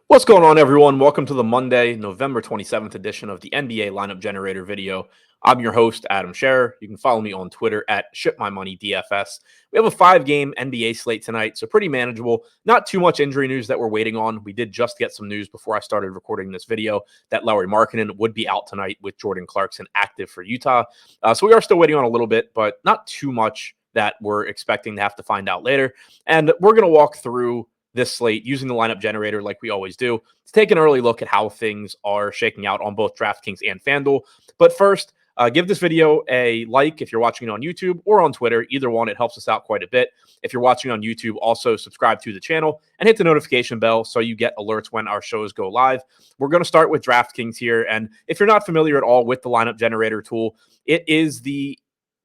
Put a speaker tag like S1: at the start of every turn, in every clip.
S1: What's going on, everyone? Welcome to the Monday, November 27th edition of the NBA Lineup Generator video. I'm your host, Adam Scherer. You can follow me on Twitter at ShipMyMoneyDFS. We have a 5-game NBA slate tonight, so pretty manageable. Not too much injury news that we're waiting on. We did just get some news before I started recording this video that Lauri Markkanen would be out tonight with Jordan Clarkson active for Utah. So we are still waiting on a little bit, but not too much that we're expecting to have to find out later. And we're going to walk through this slate using the lineup generator like we always do to take an early look at how things are shaking out on both DraftKings and FanDuel. But first, give this video a like if you're watching it on YouTube or on Twitter. Either one, it helps us out quite a bit. If you're watching on YouTube, also subscribe to the channel and hit the notification bell so you get alerts when our shows go live. We're going to start with DraftKings here. And if you're not familiar at all with the lineup generator tool, it is the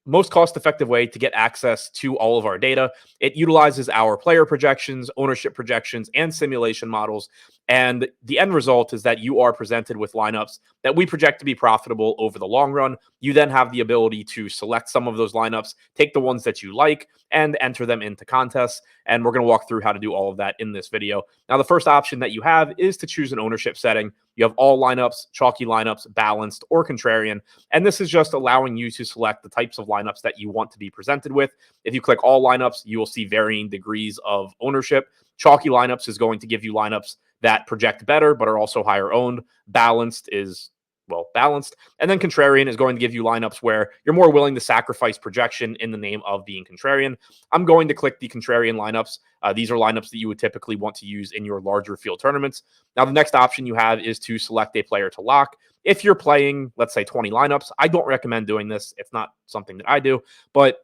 S1: most cost-effective way to get access to all of our data. It utilizes our player projections, ownership projections, and simulation models. And the end result is that you are presented with lineups that we project to be profitable over the long run. You then have the ability to select some of those lineups, take the ones that you like, and enter them into contests. And we're going to walk through how to do all of that in this video. Now, the first option that you have is to choose an ownership setting. You have all lineups, chalky lineups, balanced, or contrarian. And this is just allowing you to select the types of lineups that you want to be presented with. If you click all lineups, you will see varying degrees of ownership. Chalky lineups is going to give you lineups that project better, but are also higher owned. Balanced is, well, balanced. And then contrarian is going to give you lineups where you're more willing to sacrifice projection in the name of being contrarian. I'm going to click the contrarian lineups. These are lineups that you would typically want to use in your larger field tournaments. Now, the next option you have is to select a player to lock. If you're playing, let's say, 20 lineups, I don't recommend doing this. It's not something that I do, but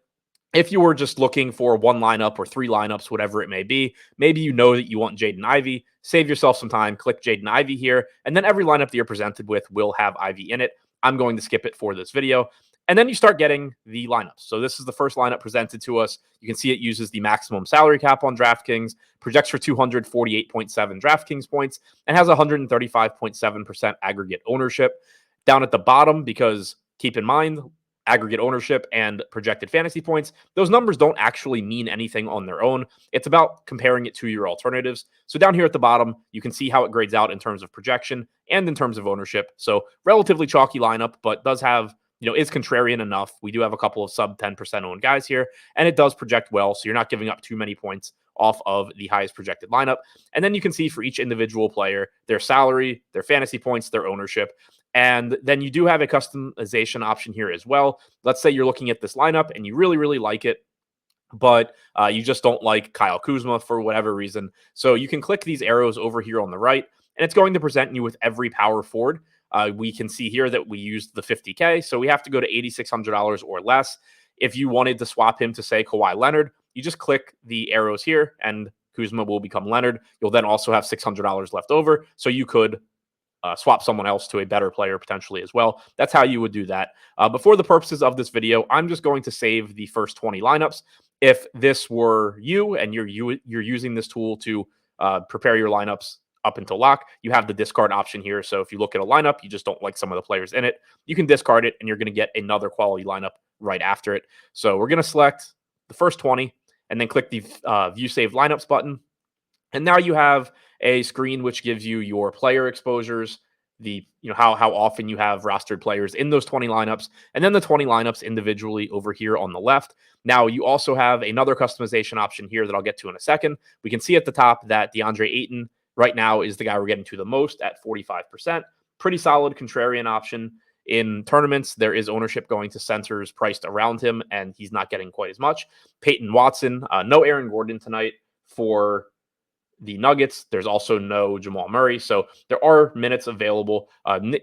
S1: if you were just looking for one lineup or 3 lineups, whatever it may be, maybe you know that you want Jaden Ivey, save yourself some time, click Jaden Ivey here, and then every lineup that you're presented with will have Ivey in it. I'm going to skip it for this video. And then you start getting the lineups. So this is the first lineup presented to us. You can see it uses the maximum salary cap on DraftKings, projects for 248.7 DraftKings points, and has 135.7% aggregate ownership. Down at the bottom, because keep in mind, aggregate ownership and projected fantasy points, those numbers don't actually mean anything on their own. It's about comparing it to your alternatives. So down here at the bottom, you can see how it grades out in terms of projection and in terms of ownership. So relatively chalky lineup, but does have, is contrarian enough. We do have a couple of sub 10% owned guys here, and it does project well. So you're not giving up too many points off of the highest projected lineup. And then you can see for each individual player, their salary, their fantasy points, their ownership. And then you do have a customization option here as well. Let's say you're looking at this lineup and you really, really like it, but you just don't like Kyle Kuzma for whatever reason. So you can click these arrows over here on the right, and it's going to present you with every power forward. We can see here that we used the 50K, so we have to go to $8,600 or less. If you wanted to swap him to, say, Kawhi Leonard, you just click the arrows here, and Kuzma will become Leonard. You'll then also have $600 left over, so you could swap someone else to a better player potentially as well. That's how you would do that. But for the purposes of this video, I'm just going to save the first 20 lineups. If this were you and you're using this tool to prepare your lineups up until lock, you have the discard option here. So if you look at a lineup, you just don't like some of the players in it, you can discard it and you're going to get another quality lineup right after it. So we're going to select the first 20 and then click the View Save Lineups button. And now you have a screen which gives you your player exposures, the how often you have rostered players in those 20 lineups, and then the 20 lineups individually over here on the left. Now you also have another customization option here that I'll get to in a second. We can see at the top that DeAndre Ayton right now is the guy we're getting to the most at 45%. Pretty solid contrarian option. In tournaments, there is ownership going to centers priced around him, and he's not getting quite as much. Peyton Watson, no Aaron Gordon tonight for the Nuggets. There's also no Jamal Murray. So there are minutes available.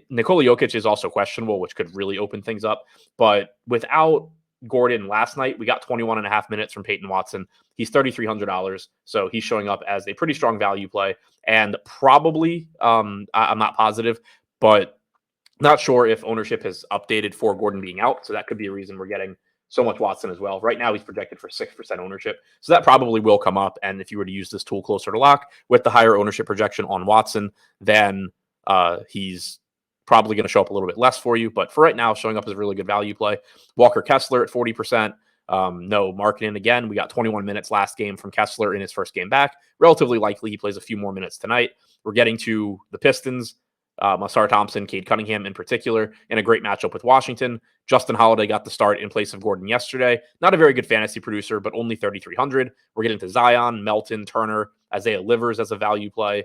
S1: Nikola Jokic is also questionable, which could really open things up. But without Gordon last night, we got 21.5 minutes from Peyton Watson. He's $3,300. So he's showing up as a pretty strong value play. And probably, I'm not positive, but not sure if ownership has updated for Gordon being out. So that could be a reason we're getting so much Watson as well. Right now, he's projected for 6% ownership. So that probably will come up. And if you were to use this tool closer to lock with the higher ownership projection on Watson, then he's probably going to show up a little bit less for you. But for right now, showing up as a really good value play. Walker Kessler at 40%. No marketing again. We got 21 minutes last game from Kessler in his first game back. Relatively likely he plays a few more minutes tonight. We're getting to the Pistons. Masar Thompson, Cade Cunningham in particular, in a great matchup with Washington. Justin Holiday got the start in place of Gordon yesterday. Not a very good fantasy producer, but only 3,300. We're getting to Zion, Melton, Turner, Isaiah Livers as a value play.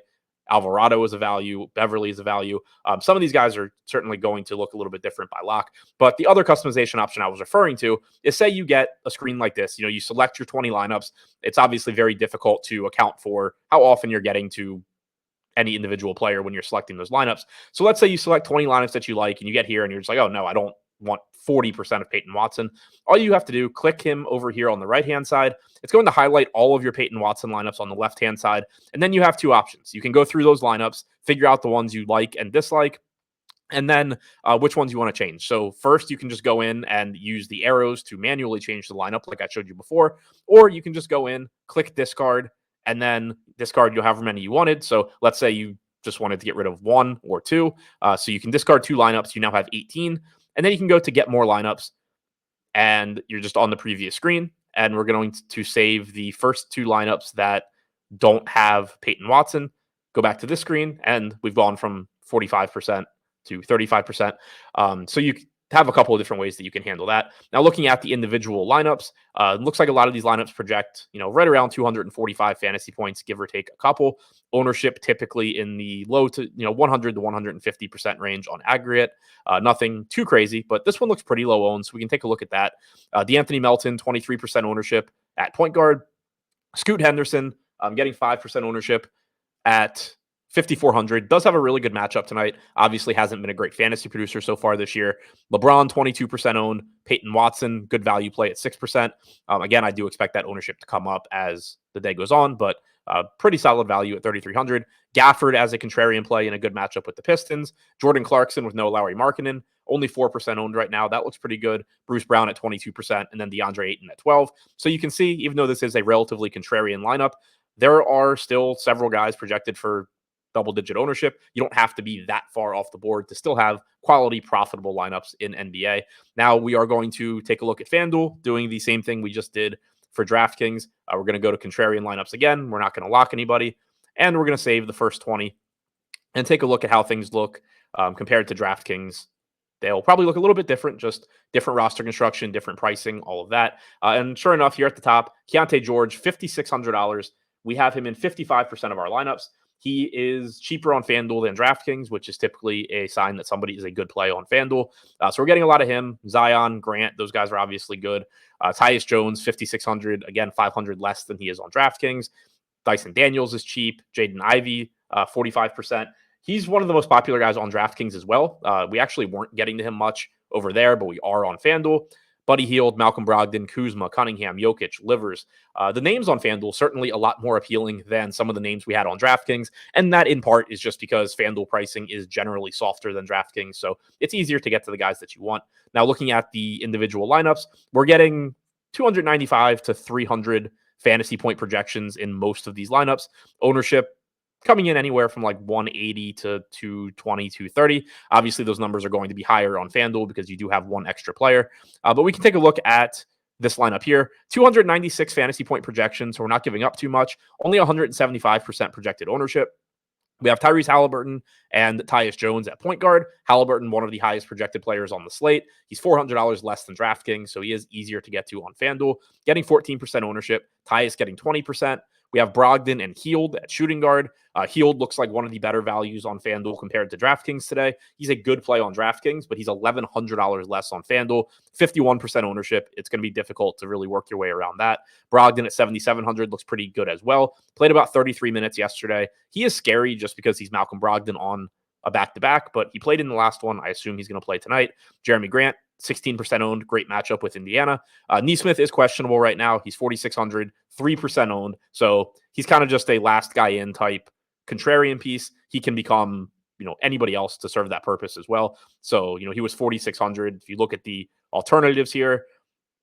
S1: Alvarado is a value. Beverly is a value. Some of these guys are certainly going to look a little bit different by lock. But the other customization option I was referring to is, say you get a screen like this. You select your 20 lineups. It's obviously very difficult to account for how often you're getting to any individual player when you're selecting those lineups. So let's say you select 20 lineups that you like and you get here and you're just like, oh no, I don't want 40% of Peyton Watson. All you have to do, click him over here on the right-hand side. It's going to highlight all of your Peyton Watson lineups on the left-hand side. And then you have two options. You can go through those lineups, figure out the ones you like and dislike, and then which ones you want to change. So first, you can just go in and use the arrows to manually change the lineup like I showed you before, or you can just go in, click discard, and then discard however many you wanted. So let's say you just wanted to get rid of one or two. So you can discard two lineups. You now have 18. And then you can go to get more lineups. And you're just on the previous screen. And we're going to save the first two lineups that don't have Peyton Watson. Go back to this screen. And we've gone from 45% to 35%. So you have a couple of different ways that you can handle that. Now, looking at the individual lineups, looks like a lot of these lineups project, right around 245 fantasy points, give or take a couple. Ownership typically in the low to 100 to 150% range on aggregate. Nothing too crazy, but this one looks pretty low owned, so we can take a look at that. DeAnthony Melton, 23% ownership at point guard. Scoot Henderson, getting 5% ownership at 5,400. Does have a really good matchup tonight. Obviously hasn't been a great fantasy producer so far this year. LeBron, 22% owned. Peyton Watson, good value play at 6%. Again, I do expect that ownership to come up as the day goes on, but pretty solid value at 3,300. Gafford as a contrarian play in a good matchup with the Pistons. Jordan Clarkson with no Lauri Markkanen, only 4% owned right now. That looks pretty good. Bruce Brown at 22%, and then DeAndre Ayton at 12. So you can see, even though this is a relatively contrarian lineup, there are still several guys projected for double-digit ownership. You don't have to be that far off the board to still have quality, profitable lineups in NBA. Now we are going to take a look at FanDuel, doing the same thing we just did for DraftKings. We're going to go to contrarian lineups again. We're not going to lock anybody, and we're going to save the first 20 and take a look at how things look compared to DraftKings. They'll probably look a little bit different, just different roster construction, different pricing, all of that. And sure enough, here at the top, Keontae George, $5,600. We have him in 55% of our lineups. He is cheaper on FanDuel than DraftKings, which is typically a sign that somebody is a good play on FanDuel. So we're getting a lot of him. Zion, Grant, those guys are obviously good. Tyus Jones, 5,600. Again, 500 less than he is on DraftKings. Dyson Daniels is cheap. Jaden Ivey, 45%. He's one of the most popular guys on DraftKings as well. We actually weren't getting to him much over there, but we are on FanDuel. Buddy Hield, Malcolm Brogdon, Kuzma, Cunningham, Jokic, Livers. The names on FanDuel certainly a lot more appealing than some of the names we had on DraftKings, and that in part is just because FanDuel pricing is generally softer than DraftKings, so it's easier to get to the guys that you want. Now, looking at the individual lineups, we're getting 295 to 300 fantasy point projections in most of these lineups. Ownership coming in anywhere from like 180 to 220, 230. Obviously, those numbers are going to be higher on FanDuel because you do have one extra player. But we can take a look at this lineup here. 296 fantasy point projections, so we're not giving up too much. Only 175% projected ownership. We have Tyrese Halliburton and Tyus Jones at point guard. Halliburton, one of the highest projected players on the slate. He's $400 less than DraftKings, so he is easier to get to on FanDuel. Getting 14% ownership. Tyus getting 20%. We have Brogdon and Hield at shooting guard. Hield looks like one of the better values on FanDuel compared to DraftKings today. He's a good play on DraftKings, but he's $1,100 less on FanDuel. 51% ownership. It's going to be difficult to really work your way around that. Brogdon at 7,700 looks pretty good as well. Played about 33 minutes yesterday. He is scary just because he's Malcolm Brogdon on a back-to-back, but he played in the last one. I assume he's going to play tonight. Jeremy Grant, 16% owned, great matchup with Indiana. Nesmith is questionable right now. He's 4,600, 3% owned. So he's kind of just a last guy in type contrarian piece. He can become, anybody else to serve that purpose as well. So, he was 4,600. If you look at the alternatives here,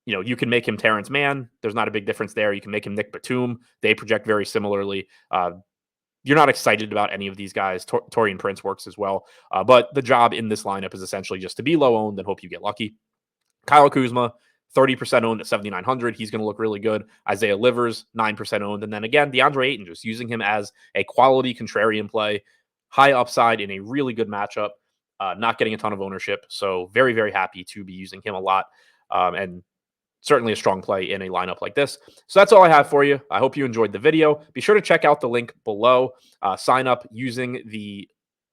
S1: you can make him Terrence Mann. There's not a big difference there. You can make him Nick Batum. They project very similarly. You're not excited about any of these guys. Taurean Prince works as well. But the job in this lineup is essentially just to be low owned and hope you get lucky. Kyle Kuzma, 30% owned at 7,900. He's going to look really good. Isaiah Livers, 9% owned. And then again, DeAndre Ayton, just using him as a quality contrarian play, high upside in a really good matchup, not getting a ton of ownership. So very, very happy to be using him a lot. And certainly a strong play in a lineup like this. So that's all I have for you. I hope you enjoyed the video. Be sure to check out the link below. Sign up using the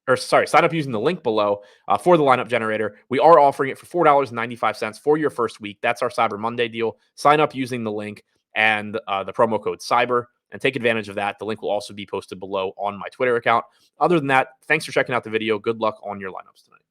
S1: link below for the lineup generator. We are offering it for $4.95 for your first week. That's our Cyber Monday deal. Sign up using the link and the promo code CYBER and take advantage of that. The link will also be posted below on my Twitter account. Other than that, thanks for checking out the video. Good luck on your lineups tonight.